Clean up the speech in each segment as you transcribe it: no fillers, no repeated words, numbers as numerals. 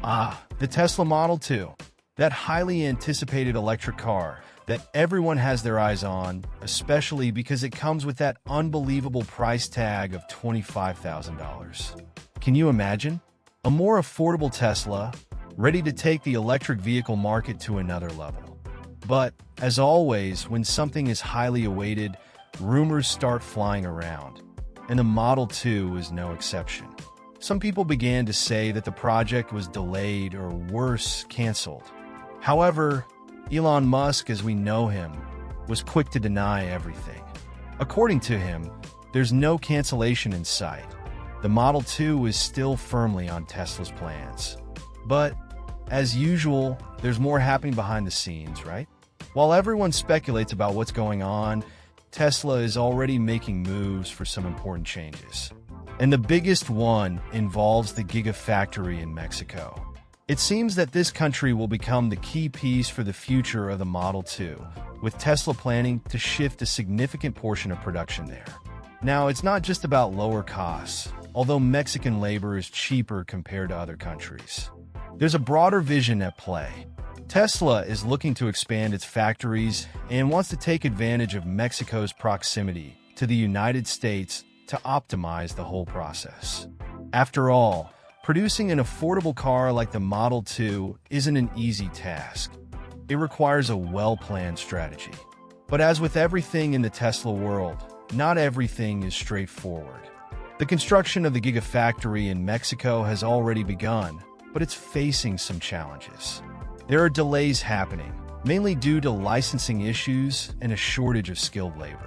The Tesla Model 2, that highly anticipated electric car that everyone has their eyes on, especially because it comes with that unbelievable price tag of $25,000. Can you imagine? A more affordable Tesla, ready to take the electric vehicle market to another level. But, as always, when something is highly awaited, rumors start flying around, and the Model 2 is no exception. Some people began to say that the project was delayed or worse, canceled. However, Elon Musk, as we know him, was quick to deny everything. According to him, there's no cancellation in sight. The Model 2 is still firmly on Tesla's plans. But, as usual, there's more happening behind the scenes, right? While everyone speculates about what's going on, Tesla is already making moves for some important changes. And the biggest one involves the Gigafactory in Mexico. It seems that this country will become the key piece for the future of the Model 2, with Tesla planning to shift a significant portion of production there. Now, it's not just about lower costs, although Mexican labor is cheaper compared to other countries. There's a broader vision at play. Tesla is looking to expand its factories and wants to take advantage of Mexico's proximity to the United States to optimize the whole process. After all, producing an affordable car like the Model 2 isn't an easy task. It requires a well-planned strategy. But as with everything in the Tesla world, not everything is straightforward. The construction of the Gigafactory in Mexico has already begun, but it's facing some challenges. There are delays happening, mainly due to licensing issues and a shortage of skilled labor.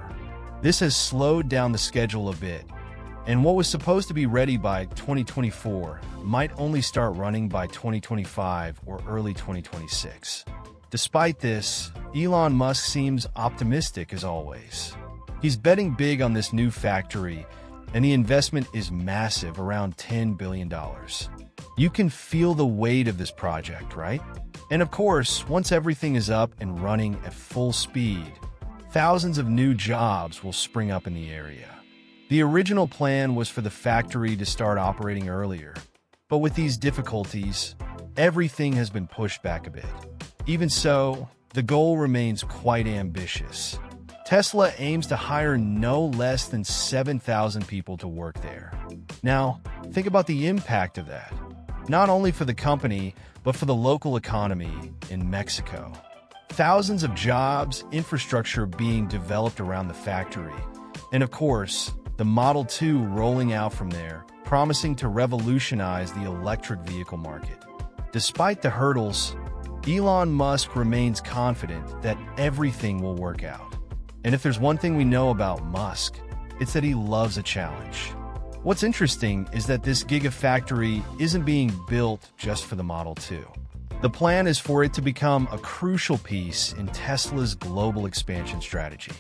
This has slowed down the schedule a bit, and what was supposed to be ready by 2024 might only start running by 2025 or early 2026. Despite this, Elon Musk seems optimistic as always. He's betting big on this new factory, and the investment is massive, around $10 billion. You can feel the weight of this project, right? And of course, once everything is up and running at full speed, thousands of new jobs will spring up in the area. The original plan was for the factory to start operating earlier, but with these difficulties, everything has been pushed back a bit. Even so, the goal remains quite ambitious. Tesla aims to hire no less than 7,000 people to work there. Now, think about the impact of that, not only for the company, but for the local economy in Mexico. Thousands of jobs, infrastructure being developed around the factory, and of course, the Model 2 rolling out from there, promising to revolutionize the electric vehicle market. Despite the hurdles, Elon Musk remains confident that everything will work out. And if there's one thing we know about Musk, it's that he loves a challenge. What's interesting is that this Gigafactory isn't being built just for the Model 2. The plan is for it to become a crucial piece in Tesla's global expansion strategy.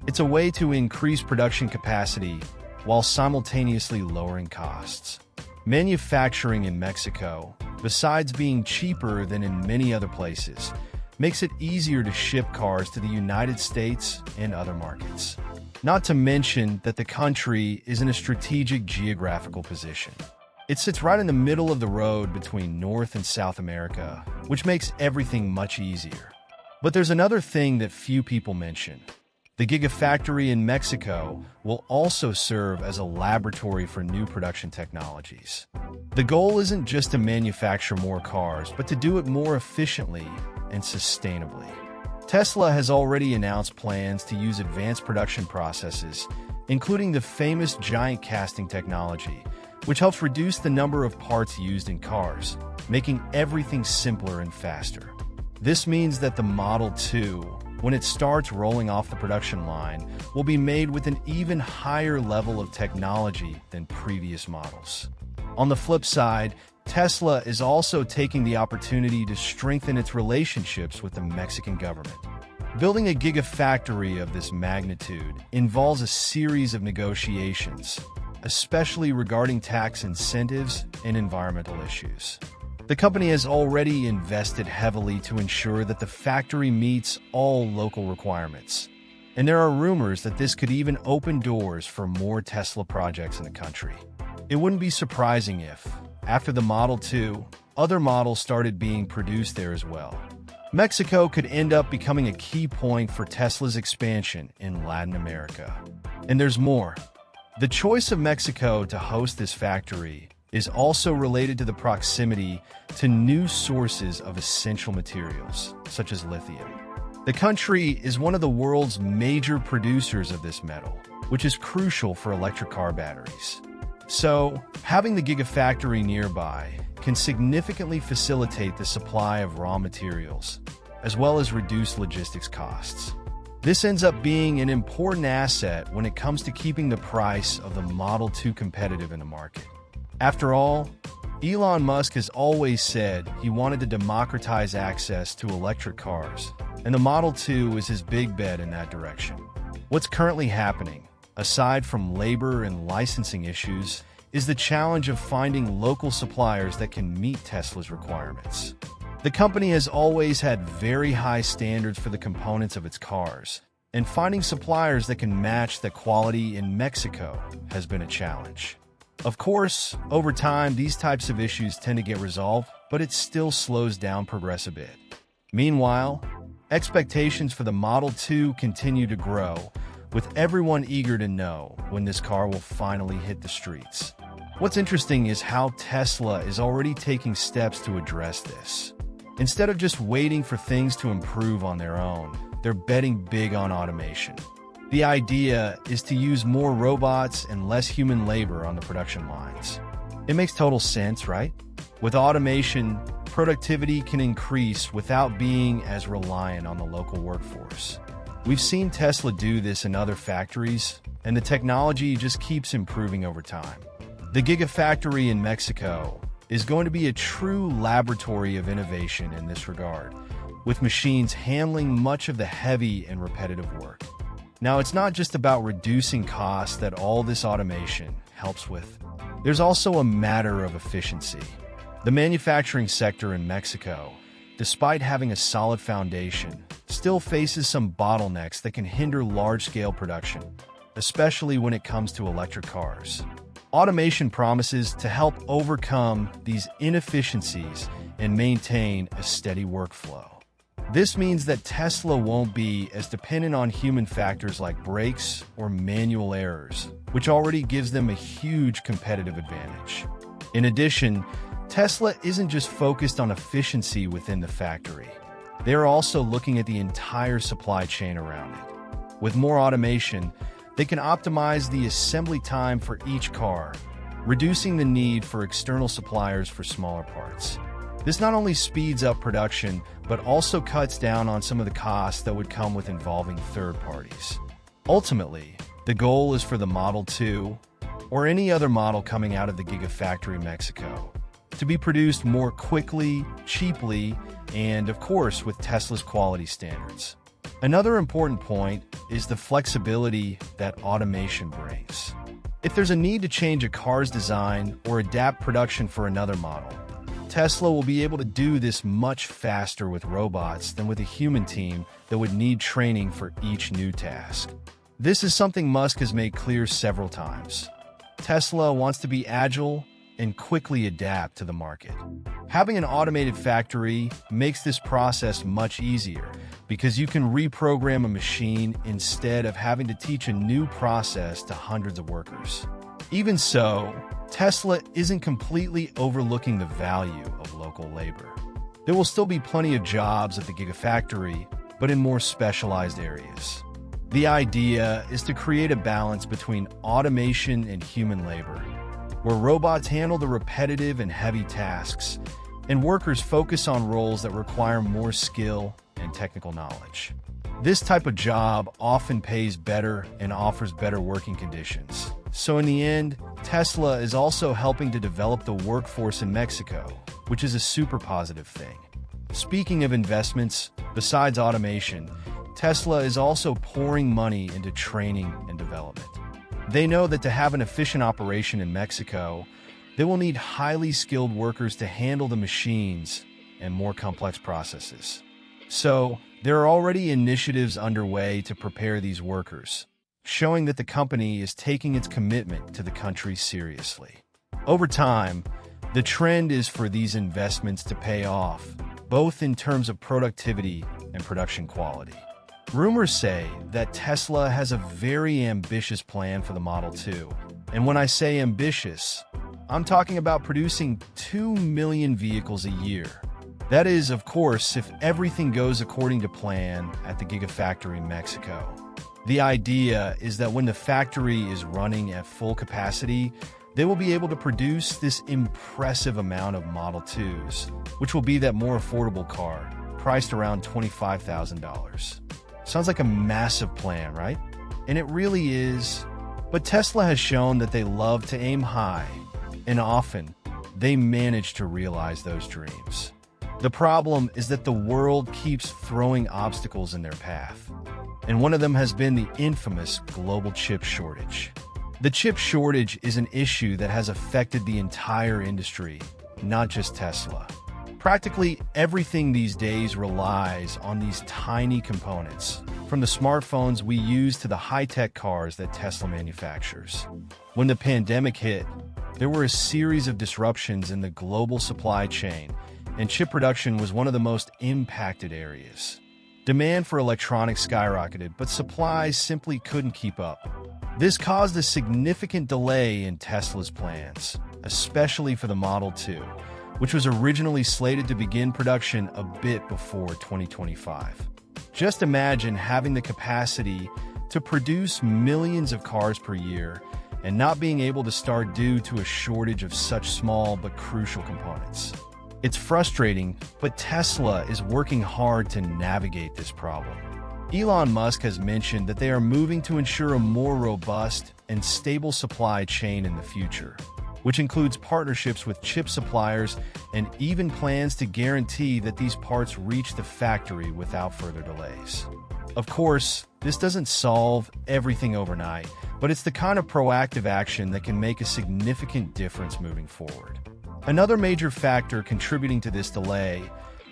It's a way to increase production capacity while simultaneously lowering costs. Manufacturing in Mexico, besides being cheaper than in many other places, makes it easier to ship cars to the United States and other markets. Not to mention that the country is in a strategic geographical position. It sits right in the middle of the road between North and South America, which makes everything much easier. But there's another thing that few people mention. The Gigafactory in Mexico will also serve as a laboratory for new production technologies. The goal isn't just to manufacture more cars, but to do it more efficiently and sustainably. Tesla has already announced plans to use advanced production processes, including the famous giant casting technology, which helps reduce the number of parts used in cars, making everything simpler and faster. This means that the Model 2, when it starts rolling off the production line, will be made with an even higher level of technology than previous models. On the flip side, Tesla is also taking the opportunity to strengthen its relationships with the Mexican government. Building a gigafactory of this magnitude involves a series of negotiations, especially regarding tax incentives and environmental issues. The company has already invested heavily to ensure that the factory meets all local requirements, and there are rumors that this could even open doors for more Tesla projects in the country. It wouldn't be surprising if, after the Model 2, other models started being produced there as well. Mexico could end up becoming a key point for Tesla's expansion in Latin America. And there's more. The choice of Mexico to host this factory is also related to the proximity to new sources of essential materials, such as lithium. The country is one of the world's major producers of this metal, which is crucial for electric car batteries. So, having the Gigafactory nearby can significantly facilitate the supply of raw materials, as well as reduce logistics costs. This ends up being an important asset when it comes to keeping the price of the Model 2 competitive in the market. After all, Elon Musk has always said he wanted to democratize access to electric cars, and the Model 2 is his big bet in that direction. What's currently happening, aside from labor and licensing issues, is the challenge of finding local suppliers that can meet Tesla's requirements. The company has always had very high standards for the components of its cars, and finding suppliers that can match the quality in Mexico has been a challenge. Of course, over time, these types of issues tend to get resolved, but it still slows down progress a bit. Meanwhile, expectations for the Model 2 continue to grow, with everyone eager to know when this car will finally hit the streets. What's interesting is how Tesla is already taking steps to address this. Instead of just waiting for things to improve on their own, they're betting big on automation. The idea is to use more robots and less human labor on the production lines. It makes total sense, right? With automation, productivity can increase without being as reliant on the local workforce. We've seen Tesla do this in other factories, and the technology just keeps improving over time. The Gigafactory in Mexico is going to be a true laboratory of innovation in this regard, with machines handling much of the heavy and repetitive work. Now, it's not just about reducing costs that all this automation helps with. There's also a matter of efficiency. The manufacturing sector in Mexico, despite having a solid foundation, still faces some bottlenecks that can hinder large-scale production, especially when it comes to electric cars. Automation promises to help overcome these inefficiencies and maintain a steady workflow. This means that Tesla won't be as dependent on human factors like brakes or manual errors, which already gives them a huge competitive advantage. In addition, Tesla isn't just focused on efficiency within the factory. They're also looking at the entire supply chain around it. With more automation, they can optimize the assembly time for each car, reducing the need for external suppliers for smaller parts. This not only speeds up production, but also cuts down on some of the costs that would come with involving third parties. Ultimately, the goal is for the Model 2, or any other model coming out of the Gigafactory Mexico, to be produced more quickly, cheaply, and of course with Tesla's quality standards. Another important point is the flexibility that automation brings. If there's a need to change a car's design or adapt production for another model, Tesla will be able to do this much faster with robots than with a human team that would need training for each new task. This is something Musk has made clear several times. Tesla wants to be agile and quickly adapt to the market. Having an automated factory makes this process much easier because you can reprogram a machine instead of having to teach a new process to hundreds of workers. Even so, Tesla isn't completely overlooking the value of local labor. There will still be plenty of jobs at the Gigafactory, but in more specialized areas. The idea is to create a balance between automation and human labor, where robots handle the repetitive and heavy tasks, and workers focus on roles that require more skill and technical knowledge. This type of job often pays better and offers better working conditions. So in the end, Tesla is also helping to develop the workforce in Mexico, which is a super positive thing. Speaking of investments, besides automation, Tesla is also pouring money into training and development. They know that to have an efficient operation in Mexico, they will need highly skilled workers to handle the machines and more complex processes. So, there are already initiatives underway to prepare these workers, showing that the company is taking its commitment to the country seriously. Over time, The trend is for these investments to pay off, both in terms of productivity and production quality. Rumors say that Tesla has a very ambitious plan for the Model 2. And when I say ambitious, I'm talking about producing 2 million vehicles a year. That is, of course, if everything goes according to plan at the Gigafactory in Mexico. The idea is that when the factory is running at full capacity, they will be able to produce this impressive amount of Model 2s, which will be that more affordable car, priced around $25,000. Sounds like a massive plan, right? And it really is. But Tesla has shown that they love to aim high, and often they manage to realize those dreams. The problem is that the world keeps throwing obstacles in their path, and one of them has been the infamous global chip shortage. The chip shortage is an issue that has affected the entire industry, not just Tesla. Practically everything these days relies on these tiny components, from the smartphones we use to the high-tech cars that Tesla manufactures. When the pandemic hit, there were a series of disruptions in the global supply chain, and chip production was one of the most impacted areas. Demand for electronics skyrocketed, but supplies simply couldn't keep up. This caused a significant delay in Tesla's plans, especially for the Model 2, which was originally slated to begin production a bit before 2025. Just imagine having the capacity to produce millions of cars per year and not being able to start due to a shortage of such small but crucial components. It's frustrating, but Tesla is working hard to navigate this problem. Elon Musk has mentioned that they are moving to ensure a more robust and stable supply chain in the future, which includes partnerships with chip suppliers and even plans to guarantee that these parts reach the factory without further delays. Of course, this doesn't solve everything overnight, but it's the kind of proactive action that can make a significant difference moving forward. Another major factor contributing to this delay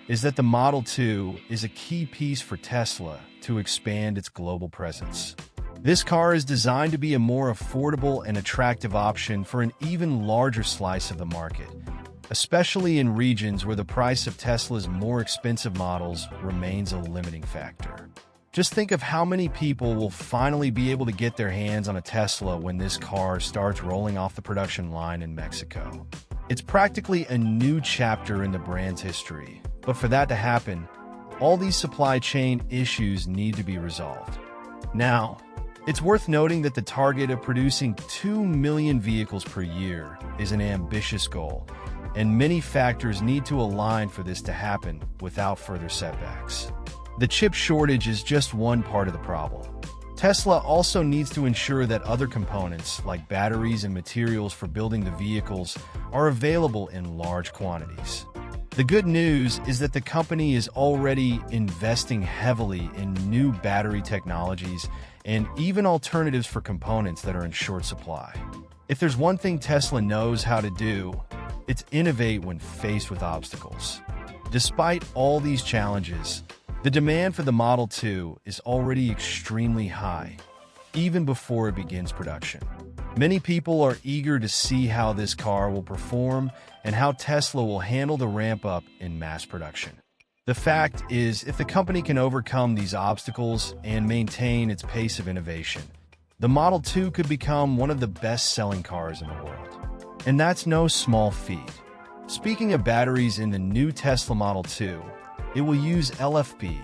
is that the Model 2 is a key piece for Tesla to expand its global presence. This car is designed to be a more affordable and attractive option for an even larger slice of the market, especially in regions where the price of Tesla's more expensive models remains a limiting factor. Just think of how many people will finally be able to get their hands on a Tesla when this car starts rolling off the production line in Mexico. It's practically a new chapter in the brand's history, but for that to happen, all these supply chain issues need to be resolved. Now, it's worth noting that the target of producing 2 million vehicles per year is an ambitious goal, and many factors need to align for this to happen without further setbacks. The chip shortage is just one part of the problem. Tesla also needs to ensure that other components, like batteries and materials for building the vehicles, are available in large quantities. The good news is that the company is already investing heavily in new battery technologies and even alternatives for components that are in short supply. If there's one thing Tesla knows how to do, it's innovate when faced with obstacles. Despite all these challenges, the demand for the Model 2 is already extremely high, even before it begins production. Many people are eager to see how this car will perform and how Tesla will handle the ramp-up in mass production. The fact is, if the company can overcome these obstacles and maintain its pace of innovation, the Model 2 could become one of the best-selling cars in the world. And that's no small feat. Speaking of batteries in the new Tesla Model 2, it will use LFP,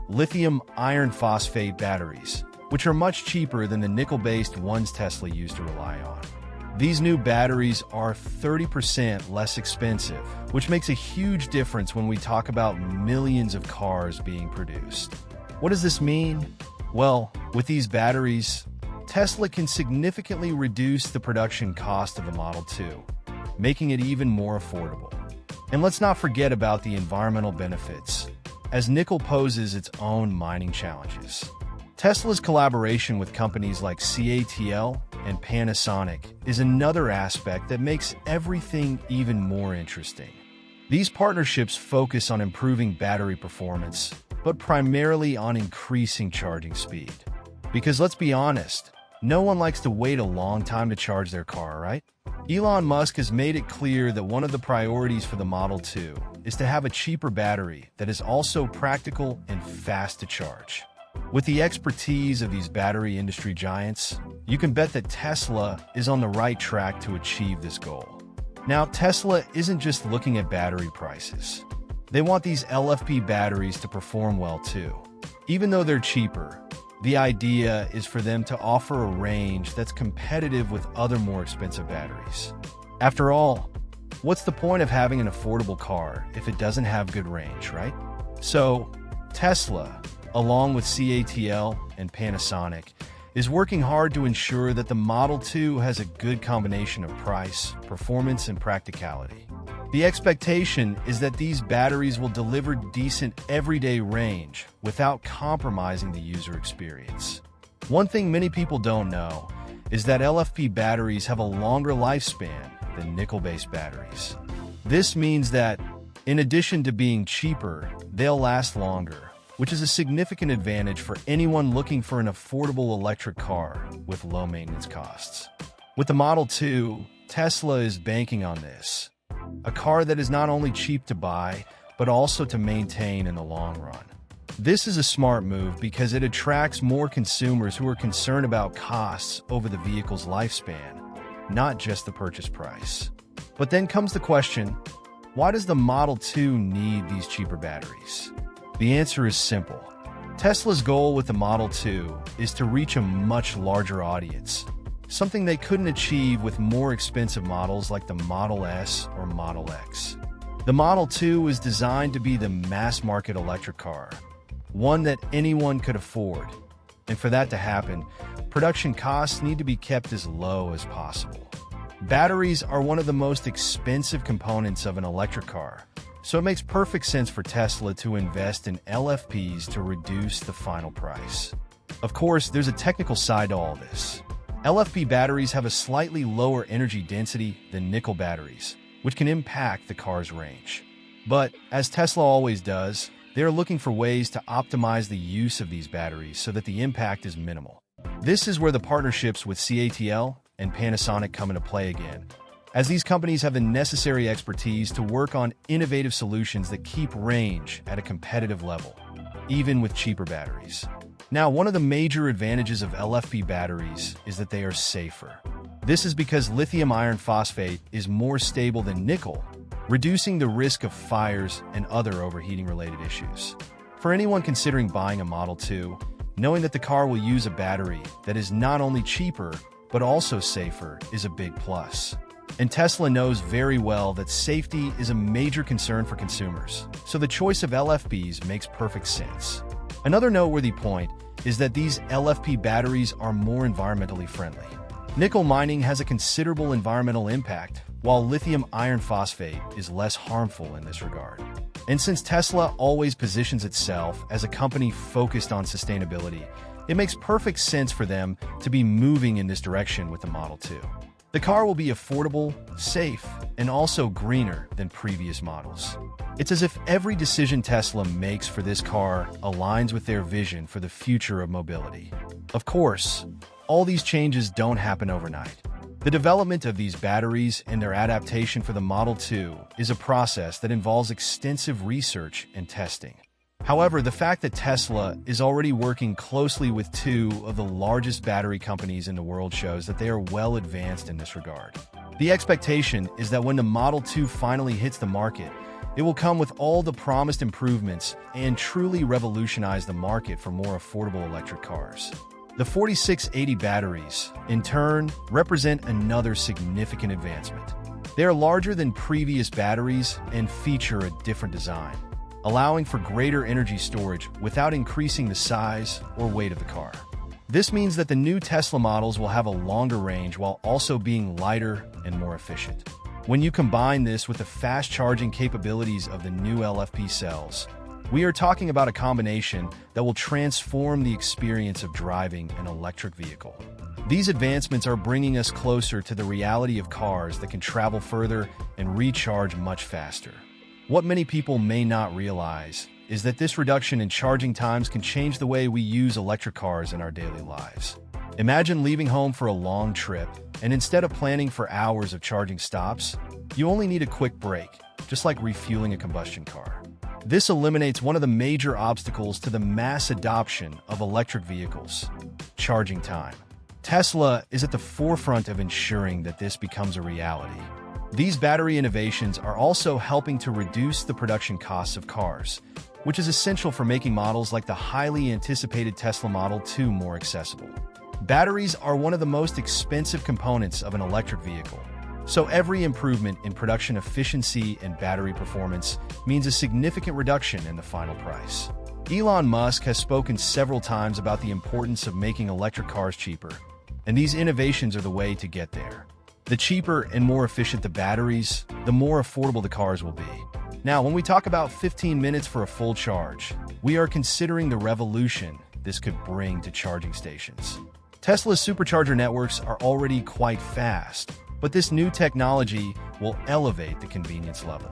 lithium iron phosphate batteries, which are much cheaper than the nickel-based ones Tesla used to rely on. These new batteries are 30% less expensive, which makes a huge difference when we talk about millions of cars being produced. What does this mean? Well, with these batteries, Tesla can significantly reduce the production cost of the Model 2, making it even more affordable. And let's not forget about the environmental benefits, as nickel poses its own mining challenges. Tesla's collaboration with companies like CATL and Panasonic is another aspect that makes everything even more interesting. These partnerships focus on improving battery performance, but primarily on increasing charging speed. Because let's be honest, no one likes to wait a long time to charge their car, right? Elon Musk has made it clear that one of the priorities for the Model 2 is to have a cheaper battery that is also practical and fast to charge. With the expertise of these battery industry giants, you can bet that Tesla is on the right track to achieve this goal. Now, Tesla isn't just looking at battery prices. They want these LFP batteries to perform well too. Even though they're cheaper, the idea is for them to offer a range that's competitive with other more expensive batteries. After all, what's the point of having an affordable car if it doesn't have good range, right? So, Tesla, along with CATL and Panasonic, is working hard to ensure that the Model 2 has a good combination of price, performance, and practicality. The expectation is that these batteries will deliver decent everyday range without compromising the user experience. One thing many people don't know is that LFP batteries have a longer lifespan than nickel-based batteries. This means that, in addition to being cheaper, they'll last longer, which is a significant advantage for anyone looking for an affordable electric car with low maintenance costs. With the Model 2, Tesla is banking on this. A car that is not only cheap to buy, but also to maintain in the long run. This is a smart move because it attracts more consumers who are concerned about costs over the vehicle's lifespan, not just the purchase price. But then comes the question, why does the Model 2 need these cheaper batteries? The answer is simple. Tesla's goal with the Model 2 is to reach a much larger audience, something they couldn't achieve with more expensive models like the Model S or Model X. The Model 2 is designed to be the mass-market electric car, one that anyone could afford. And for that to happen, production costs need to be kept as low as possible. Batteries are one of the most expensive components of an electric car, so it makes perfect sense for Tesla to invest in LFPs to reduce the final price. Of course, there's a technical side to all this. LFP batteries have a slightly lower energy density than nickel batteries, which can impact the car's range. But, as Tesla always does, they are looking for ways to optimize the use of these batteries so that the impact is minimal. This is where the partnerships with CATL and Panasonic come into play again, as these companies have the necessary expertise to work on innovative solutions that keep range at a competitive level, even with cheaper batteries. Now, one of the major advantages of LFP batteries is that they are safer. This is because lithium iron phosphate is more stable than nickel, reducing the risk of fires and other overheating-related issues. For anyone considering buying a Model 2, knowing that the car will use a battery that is not only cheaper, but also safer is a big plus. And Tesla knows very well that safety is a major concern for consumers, so the choice of LFPs makes perfect sense. Another noteworthy point is that these LFP batteries are more environmentally friendly. Nickel mining has a considerable environmental impact, while lithium iron phosphate is less harmful in this regard. And since Tesla always positions itself as a company focused on sustainability, it makes perfect sense for them to be moving in this direction with the Model 2. The car will be affordable, safe, and also greener than previous models. It's as if every decision Tesla makes for this car aligns with their vision for the future of mobility. Of course, all these changes don't happen overnight. The development of these batteries and their adaptation for the Model 2 is a process that involves extensive research and testing. However, the fact that Tesla is already working closely with two of the largest battery companies in the world shows that they are well advanced in this regard. The expectation is that when the Model 2 finally hits the market, it will come with all the promised improvements and truly revolutionize the market for more affordable electric cars. The 4680 batteries, in turn, represent another significant advancement. They are larger than previous batteries and feature a different design, allowing for greater energy storage without increasing the size or weight of the car. This means that the new Tesla models will have a longer range while also being lighter and more efficient. When you combine this with the fast charging capabilities of the new LFP cells, we are talking about a combination that will transform the experience of driving an electric vehicle. These advancements are bringing us closer to the reality of cars that can travel further and recharge much faster. What many people may not realize is that this reduction in charging times can change the way we use electric cars in our daily lives. Imagine leaving home for a long trip, and instead of planning for hours of charging stops, you only need a quick break, just like refueling a combustion car. This eliminates one of the major obstacles to the mass adoption of electric vehicles: charging time. Tesla is at the forefront of ensuring that this becomes a reality. These battery innovations are also helping to reduce the production costs of cars, which is essential for making models like the highly anticipated Tesla Model 2 more accessible. Batteries are one of the most expensive components of an electric vehicle, so every improvement in production efficiency and battery performance means a significant reduction in the final price. Elon Musk has spoken several times about the importance of making electric cars cheaper, and these innovations are the way to get there. The cheaper and more efficient the batteries, the more affordable the cars will be. Now, when we talk about 15 minutes for a full charge, we are considering the revolution this could bring to charging stations. Tesla's supercharger networks are already quite fast, but this new technology will elevate the convenience level.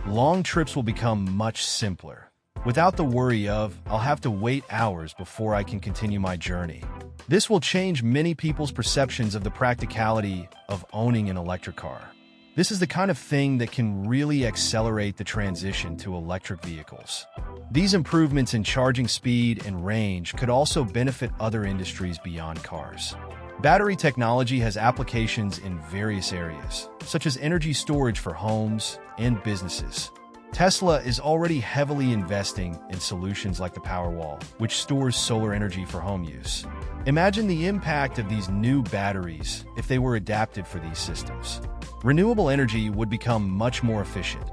Long trips will become much simpler, without the worry of, I'll have to wait hours before I can continue my journey. This will change many people's perceptions of the practicality of owning an electric car. This is the kind of thing that can really accelerate the transition to electric vehicles. These improvements in charging speed and range could also benefit other industries beyond cars. Battery technology has applications in various areas, such as energy storage for homes and businesses. Tesla is already heavily investing in solutions like the Powerwall, which stores solar energy for home use. Imagine the impact of these new batteries if they were adapted for these systems. Renewable energy would become much more efficient,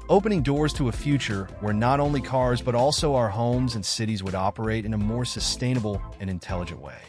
opening doors to a future where not only cars but also our homes and cities would operate in a more sustainable and intelligent way.